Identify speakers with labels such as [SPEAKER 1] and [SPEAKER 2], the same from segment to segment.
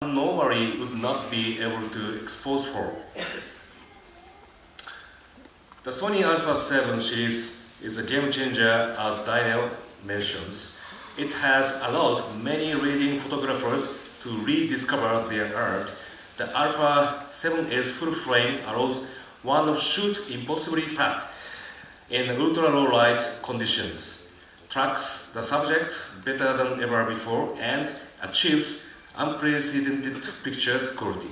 [SPEAKER 1] normally would not be able to expose for. The Sony Alpha 7 series is a game changer, as Daniel mentions. It has allowed many leading photographers to rediscover their art. The Alpha 7's full frame allows one to shoot impossibly fast in ultra low light conditions, tracks the subject better than ever before, and achieves unprecedented pictures quality.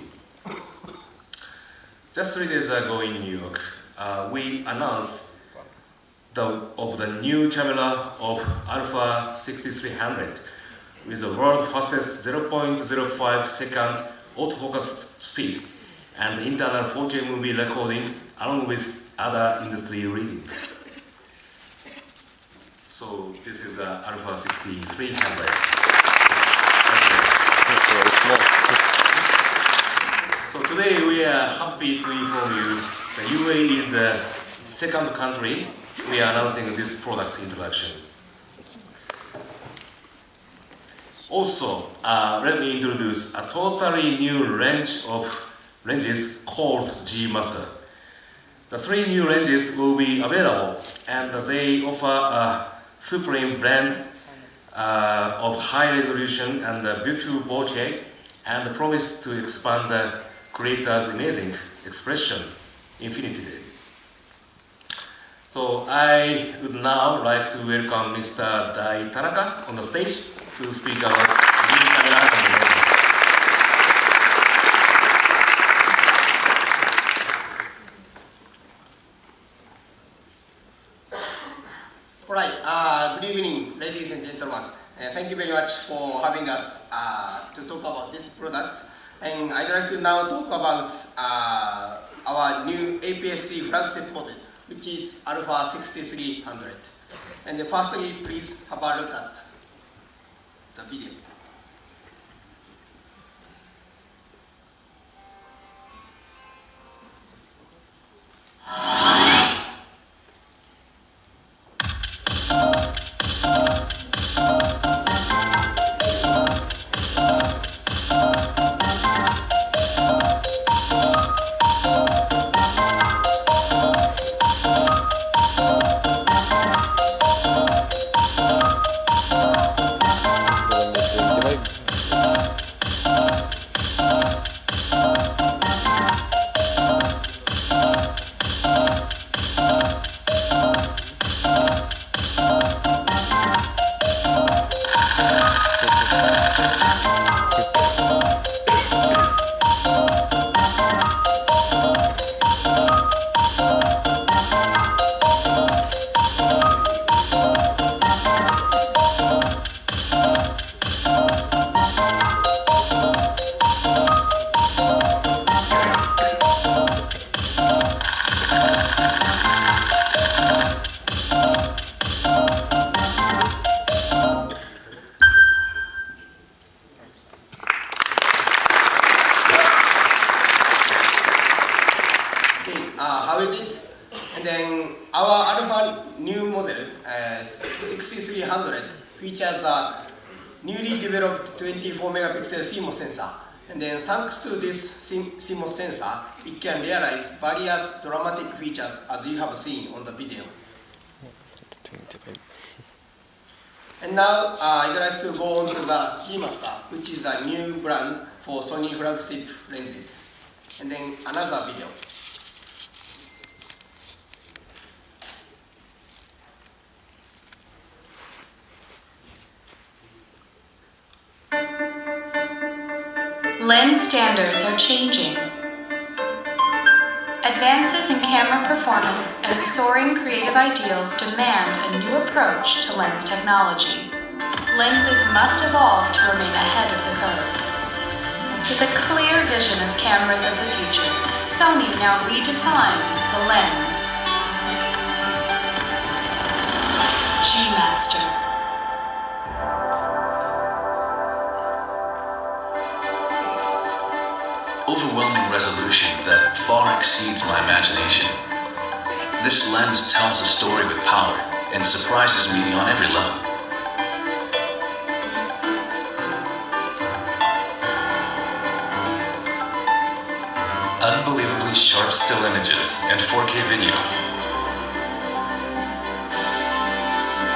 [SPEAKER 1] Just 3 days ago in New York, we announced the new camera of Alpha6300 with the world's fastest 0.05 second autofocus speed and internal 4K movie recording, along with other industry reading. So this is the Alpha6300. So today we are happy to inform you that UAE is the second country we are announcing this product introduction. Also, let me introduce a totally new range of lenses called G Master. The 3 new lenses will be available, and they offer a supreme blend of high resolution and beautiful bokeh, and promise to expand the creator's amazing expression infinitely. So I would now like to welcome Mr. Dai Tanaka on the stage to speak about new camera and lenses.
[SPEAKER 2] Alright, good evening, ladies and gentlemen. Thank you very much for having us to talk about these products. And I'd like to now talk about our new APS-C flagship model, which is Alpha6300. And firstly, please have a look at the video. How is it? And then our Alpha new model, 6300, features a newly developed 24 megapixel CMOS sensor. And then thanks to this CMOS sensor, it can realize various dramatic features as you have seen on the video. And now I'd like to go on to the G Master, which is a new brand for Sony flagship lenses. And then another video.
[SPEAKER 3] Lens standards are changing. Advances in camera performance and soaring creative ideals demand a new approach to lens technology. Lenses must evolve to remain ahead of the curve. With a clear vision of cameras of the future, Sony now redefines the lens. G Master.
[SPEAKER 4] Overwhelming resolution that far exceeds my imagination. This lens tells a story with power and surprises me on every level. unbelievably sharp still images, and 4K video.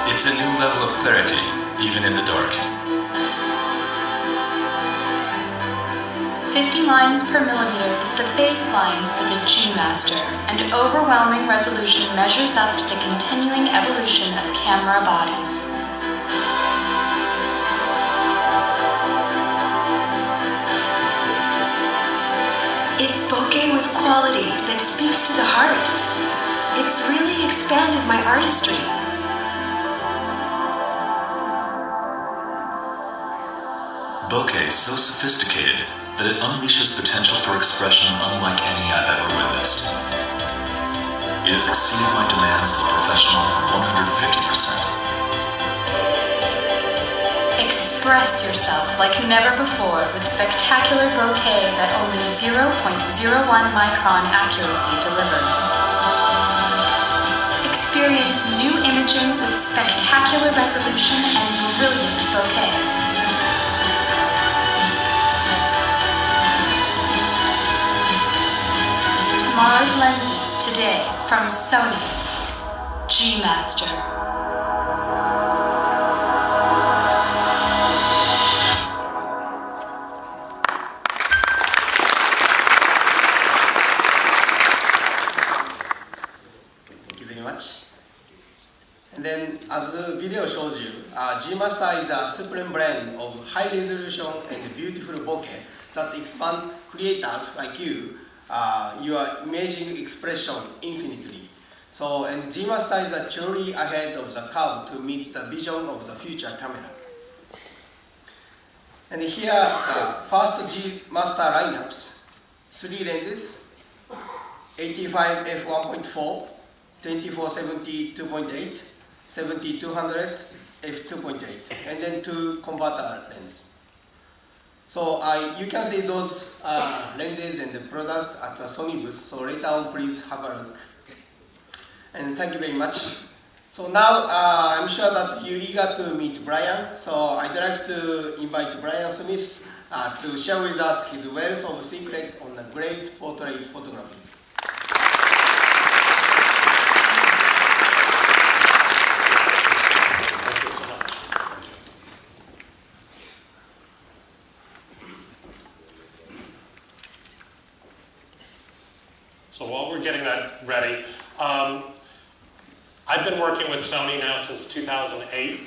[SPEAKER 4] It's a new level of clarity, even in the dark.
[SPEAKER 3] 50 lines per millimeter is the baseline for the G Master, and overwhelming resolution measures up to the continuing evolution of camera bodies.
[SPEAKER 5] It's bokeh with quality that speaks to the heart. It's really expanded my artistry.
[SPEAKER 4] Bokeh is so sophisticated that it unleashes potential for expression unlike any I've ever witnessed. It has exceeded my demands as a professional 150%.
[SPEAKER 3] Express yourself like never before with spectacular bokeh that only 0.01 micron accuracy delivers. Experience new imaging with spectacular resolution and brilliant bokeh. Tomorrow's lenses today from Sony G Master.
[SPEAKER 2] Thank you very much. And then, as the video shows you, G Master is a supreme blend of high resolution and beautiful bokeh that expand creators like you your imaging expression infinitely. So, and G Master is truly ahead of the curve to meet the vision of the future camera. And here, the first G Master lineups: 3 lenses, 85 f1.4, 2470 2.8, 7200 f2.8, and then 2 converter lens. So you can see those lenses and the products at the Sony booth. So later on, please have a look. And thank you very much. So now I'm sure that you're eager to meet Brian. So I'd like to invite Brian Smith to share with us his wealth of secret on a great portrait photography.
[SPEAKER 6] Thank you so much. So while we're getting that ready, I've been working with Sony now since 2008,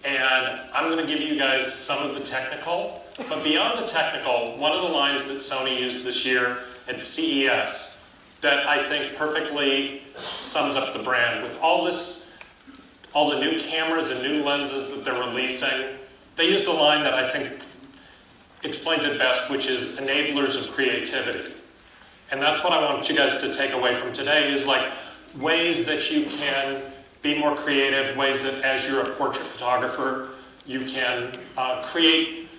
[SPEAKER 6] and I'm going to give you guys some of the technical, but beyond the technical, one of the lines that Sony used this year at CES that I think perfectly sums up the brand. With all the new cameras and new lenses that they're releasing, they used a line that I think explains it best, which is enablers of creativity. And that's what I want you guys to take away from today, is like ways that you can be more creative, ways that as you're a portrait photographer, you can create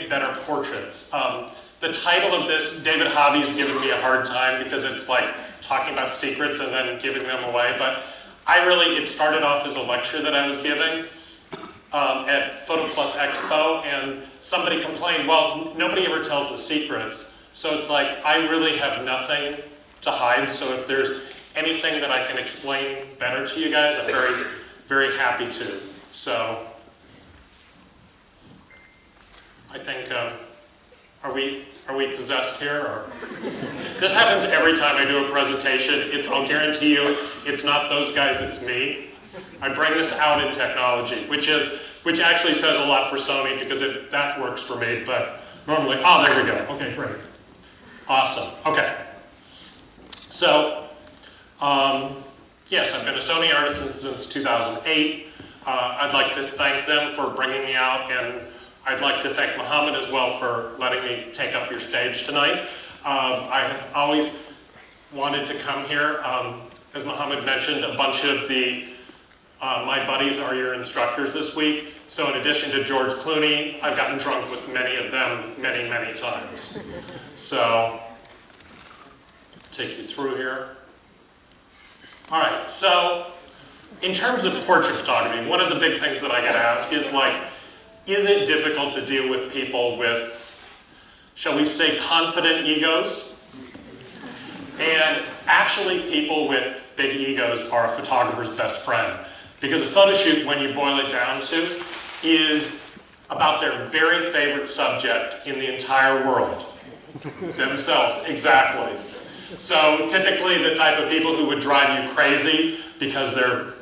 [SPEAKER 6] better portraits. The title of this, David Hobby's given me a hard time because it's like talking about secrets and then giving them away, but it started off as a lecture that I was giving at Photo Plus Expo, and somebody complained, well, nobody ever tells the secrets. So it's like, I really have nothing to hide, so if there's anything that I can explain better to you guys, I'm very, very happy to. So, I think, are we possessed here? Or? This happens every time I do a presentation. I'll guarantee you, it's not those guys, it's me. I bring this out in technology, which actually says a lot for Sony because that works for me, but normally, there we go. Okay, great. Awesome, okay. So, yes, I've been a Sony artist since 2008. I'd like to thank them for bringing me out, and I'd like to thank Mohammed as well for letting me take up your stage tonight. I have always wanted to come here. As Mohammed mentioned, a bunch of my buddies are your instructors this week. So in addition to George Clooney, I've gotten drunk with many of them many, many times. So, take you through here. All right, so in terms of portrait photography, one of the big things that I get asked is is it difficult to deal with people with, shall we say, confident egos? And actually, people with big egos are a photographer's best friend. Because a photo shoot, when you boil it down to, is about their very favorite subject in the entire world. Themselves, exactly. So typically the type of people who would drive you crazy because they're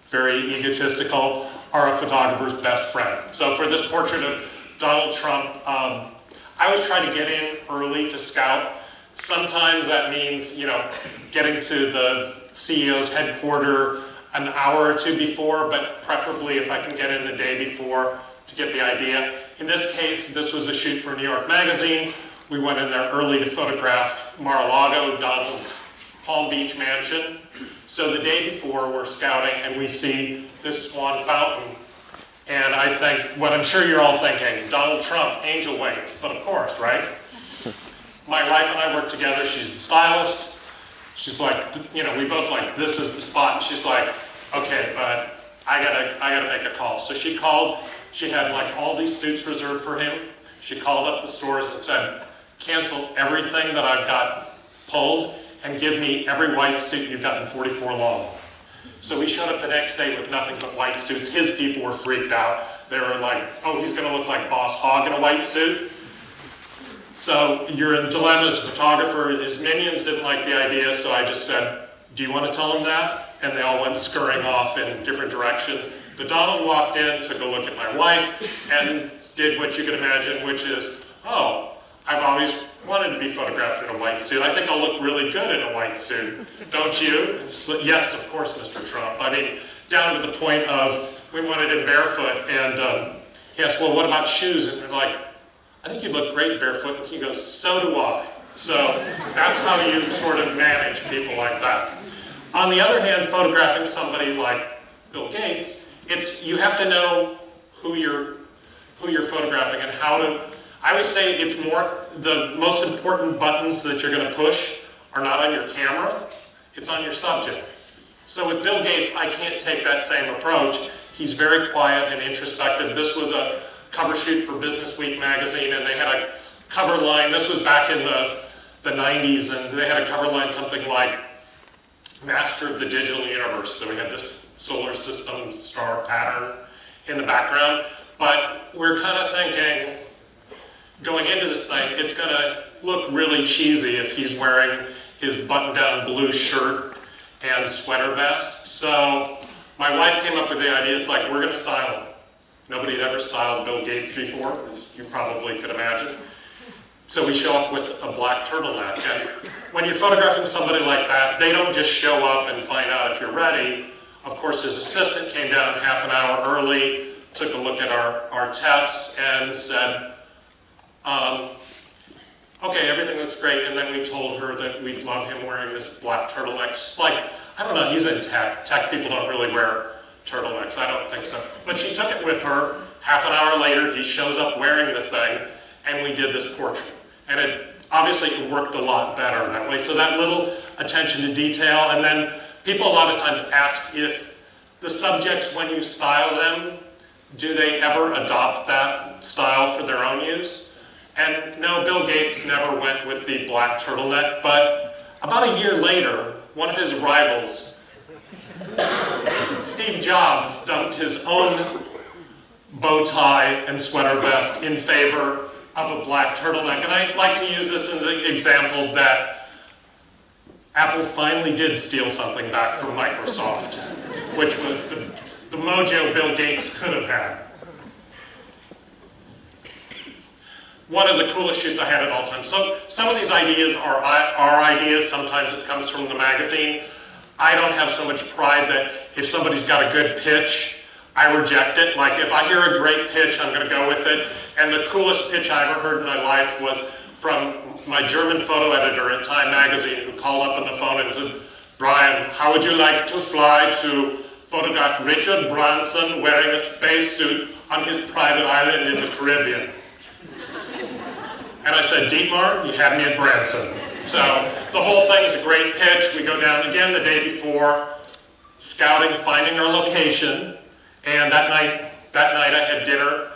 [SPEAKER 6] very egotistical are a photographer's best friend. So for this portrait of Donald Trump, I always try to get in early to scout. Sometimes that means, getting to the CEO's headquarters an hour or two before, but preferably if I can get in the day before to get the idea. In this case, this was a shoot for New York Magazine. We went in there early to photograph Mar-a-Lago, Donald's Palm Beach mansion. So the day before, we're scouting and we see this swan fountain. And I think, what I'm sure you're all thinking, Donald Trump, angel wings, but of course, right? My wife and I work together, she's the stylist. She's like, we both like, this is the spot. And she's like, okay, but I gotta make a call. So she called, she had like all these suits reserved for him. She called up the stores and said, cancel everything that I've got pulled and give me every white suit you've got in 44 long. So we showed up the next day with nothing but white suits. His people were freaked out. They were like, oh, he's gonna look like Boss Hogg in a white suit. So you're in dilemma as a photographer. His minions didn't like the idea, so I just said, do you want to tell them that? And they all went scurrying off in different directions. But Donald walked in, took a look at my wife, and did what you could imagine, which is, oh, I've always wanted to be photographed in a white suit. I think I'll look really good in a white suit, don't you? So, yes, of course, Mr. Trump. I mean, down to the point of, we wanted him barefoot, and he asked, well, what about shoes? And we're like, I think you look great barefoot. And he goes, so do I. So that's how you sort of manage people like that. On the other hand, photographing somebody like Bill Gates, you have to know who you're photographing and how to. I always say it's more, the most important buttons that you're going to push are not on your camera, it's on your subject. So with Bill Gates, I can't take that same approach. He's very quiet and introspective. This was a cover shoot for Business Week magazine, and they had a cover line. This was back in the 90s, and they had a cover line something like Master of the Digital Universe. So we had this solar system star pattern in the background. But we're kind of thinking, going into this thing, it's going to look really cheesy if he's wearing his button-down blue shirt and sweater vest. So my wife came up with the idea, it's like, we're going to style him. Nobody had ever styled Bill Gates before, as you probably could imagine. So we show up with a black turtleneck. And when you're photographing somebody like that, they don't just show up and find out if you're ready. Of course, his assistant came down half an hour early, took a look at our tests, and said, okay, everything looks great. And then we told her that we'd love him wearing this black turtleneck. Just like, I don't know, he's in tech. Tech people don't really wear turtlenecks, I don't think so. But she took it with her. Half an hour later, he shows up wearing the thing, and we did this portrait. And it worked a lot better that way. So that little attention to detail, and then people a lot of times ask if the subjects, when you style them, do they ever adopt that style for their own use? And no, Bill Gates never went with the black turtleneck, but about a year later, one of his rivals, Steve Jobs, dumped his own bow tie and sweater vest in favor of a black turtleneck. And I like to use this as an example that Apple finally did steal something back from Microsoft, which was the mojo Bill Gates could have had. One of the coolest shoots I had at all times. So some of these ideas are our ideas. Sometimes it comes from the magazine. I don't have so much pride that if somebody's got a good pitch, I reject it. Like if I hear a great pitch, I'm going to go with it. And the coolest pitch I ever heard in my life was from my German photo editor at Time magazine, who called up on the phone and said, Brian, how would you like to fly to photograph Richard Branson wearing a spacesuit on his private island in the Caribbean? And I said, Dietmar, you had me at Branson. So the whole thing's a great pitch. We go down again the day before, scouting, finding our location. And that night I had dinner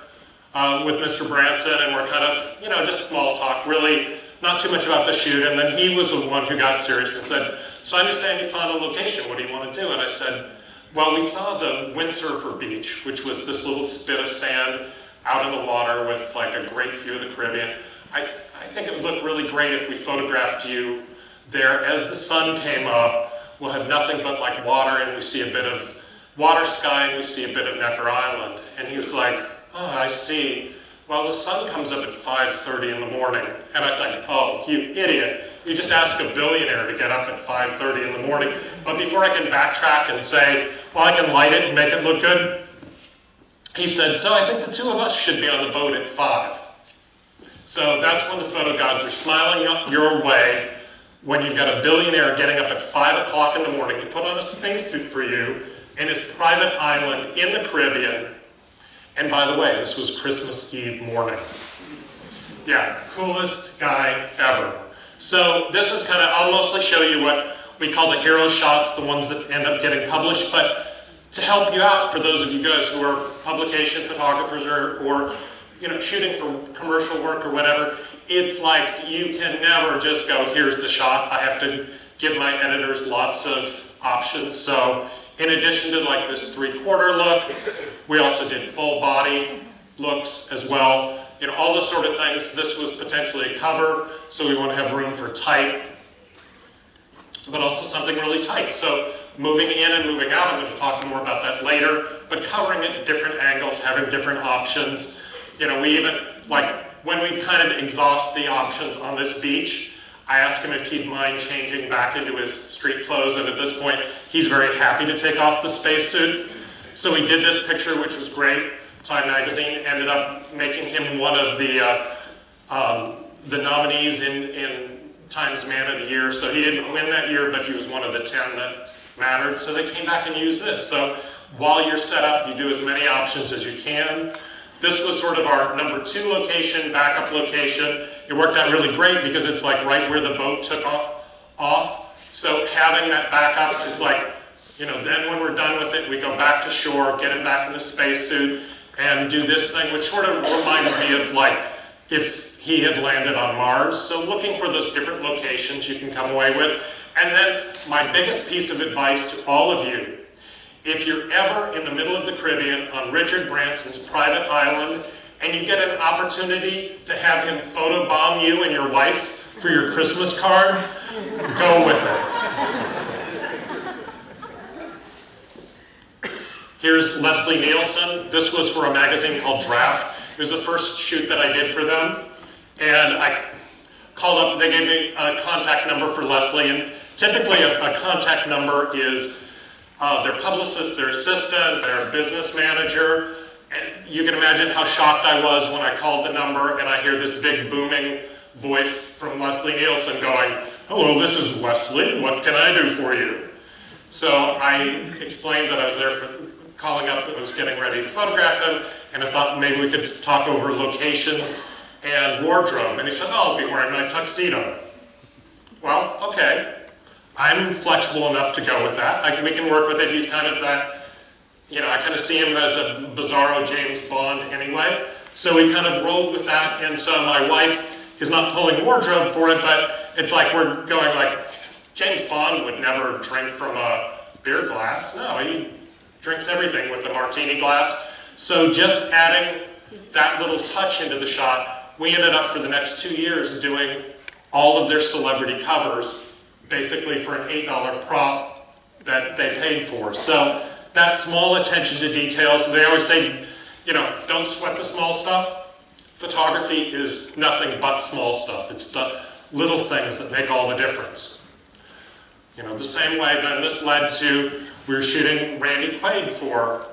[SPEAKER 6] with Mr. Branson, and we're kind of, just small talk, really not too much about the shoot, and then he was the one who got serious and said, so I understand you found a location, what do you want to do? And I said, well, we saw the Windsurfer Beach, which was this little spit of sand out in the water with like a great view of the Caribbean. I think it would look really great if we photographed you there as the sun came up. We'll have nothing but like water, and we see a bit of water sky, and we see a bit of Necker Island. And he was like, oh, I see. Well, the sun comes up at 5:30 in the morning. And I think, oh, you idiot. You just ask a billionaire to get up at 5:30 in the morning. But before I can backtrack and say, well, I can light it and make it look good, he said, so I think the two of us should be on the boat at 5. So that's when the photo gods are smiling your way, when you've got a billionaire getting up at 5 o'clock in the morning to put on a spacesuit for you in his private island in the Caribbean. And by the way, this was Christmas Eve morning. Yeah, coolest guy ever. So this is kind of, I'll mostly show you what we call the hero shots, the ones that end up getting published, but to help you out, for those of you guys who are publication photographers or you know, shooting for commercial work or whatever, it's like you can never just go, here's the shot. I have to give my editors lots of options. So in addition to like this 3/4 look, we also did full body looks as well. You know, all those sort of things. This was potentially a cover, so we want to have room for tight, but also something really tight. So moving in and moving out, I'm going to talk more about that later, but covering it at different angles, having different options. You know, we even, like, when we kind of exhaust the options on this beach, I asked him if he'd mind changing back into his street clothes, and at this point, he's very happy to take off the spacesuit. So we did this picture, which was great. Time Magazine ended up making him one of the nominees in Time's Man of the Year. So he didn't win that year, but he was one of the 10 that mattered. So they came back and used this. So while you're set up, you do as many options as you can. This was sort of our number 2 location, backup location. It worked out really great because it's like right where the boat took off. So having that backup is like, you know, then when we're done with it, we go back to shore, get him back in the spacesuit, and do this thing, which sort of reminded me of like if he had landed on Mars. So looking for those different locations you can come away with. And then my biggest piece of advice to all of you, if you're ever in the middle of the Caribbean on Richard Branson's private island and you get an opportunity to have him photobomb you and your wife for your Christmas card, go with it. Here's Leslie Nielsen. This was for a magazine called Draft. It was the first shoot that I did for them. And I called up, they gave me a contact number for Leslie, and typically a contact number is their publicist, their assistant, their business manager. And you can imagine how shocked I was when I called the number and I hear this big booming voice from Leslie Nielsen going, hello, this is Leslie, what can I do for you? So I explained that I was there for calling up, I was getting ready to photograph him, and I thought maybe we could talk over locations and wardrobe. And he said, oh, I'll be wearing my tuxedo. Well, okay. I'm flexible enough to go with that. We can work with it. He's kind of that, you know, I kind of see him as a bizarro James Bond anyway. So we kind of rolled with that, and so my wife is not pulling wardrobe for it, but it's like we're going like, James Bond would never drink from a beer glass. No, he drinks everything with a martini glass. So just adding that little touch into the shot, we ended up for the next 2 years doing all of their celebrity covers, basically for an $8 prop that they paid for. So that small attention to details, they always say, you know, don't sweat the small stuff. Photography is nothing but small stuff. It's the little things that make all the difference. You know, the same way then this led to, we were shooting Randy Quaid for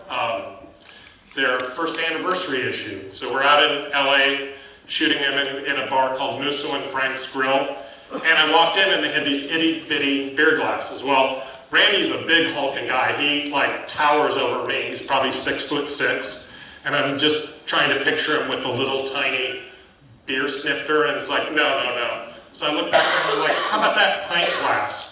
[SPEAKER 6] their first anniversary issue. So we're out in LA shooting him in a bar called Musso and Frank's Grill. And I walked in and they had these itty bitty beer glasses. Well, Randy's a big hulking guy. He like towers over me. He's probably 6'6". And I'm just trying to picture him with a little tiny beer snifter. And it's like, no. So I look back and I'm like, how about that pint glass?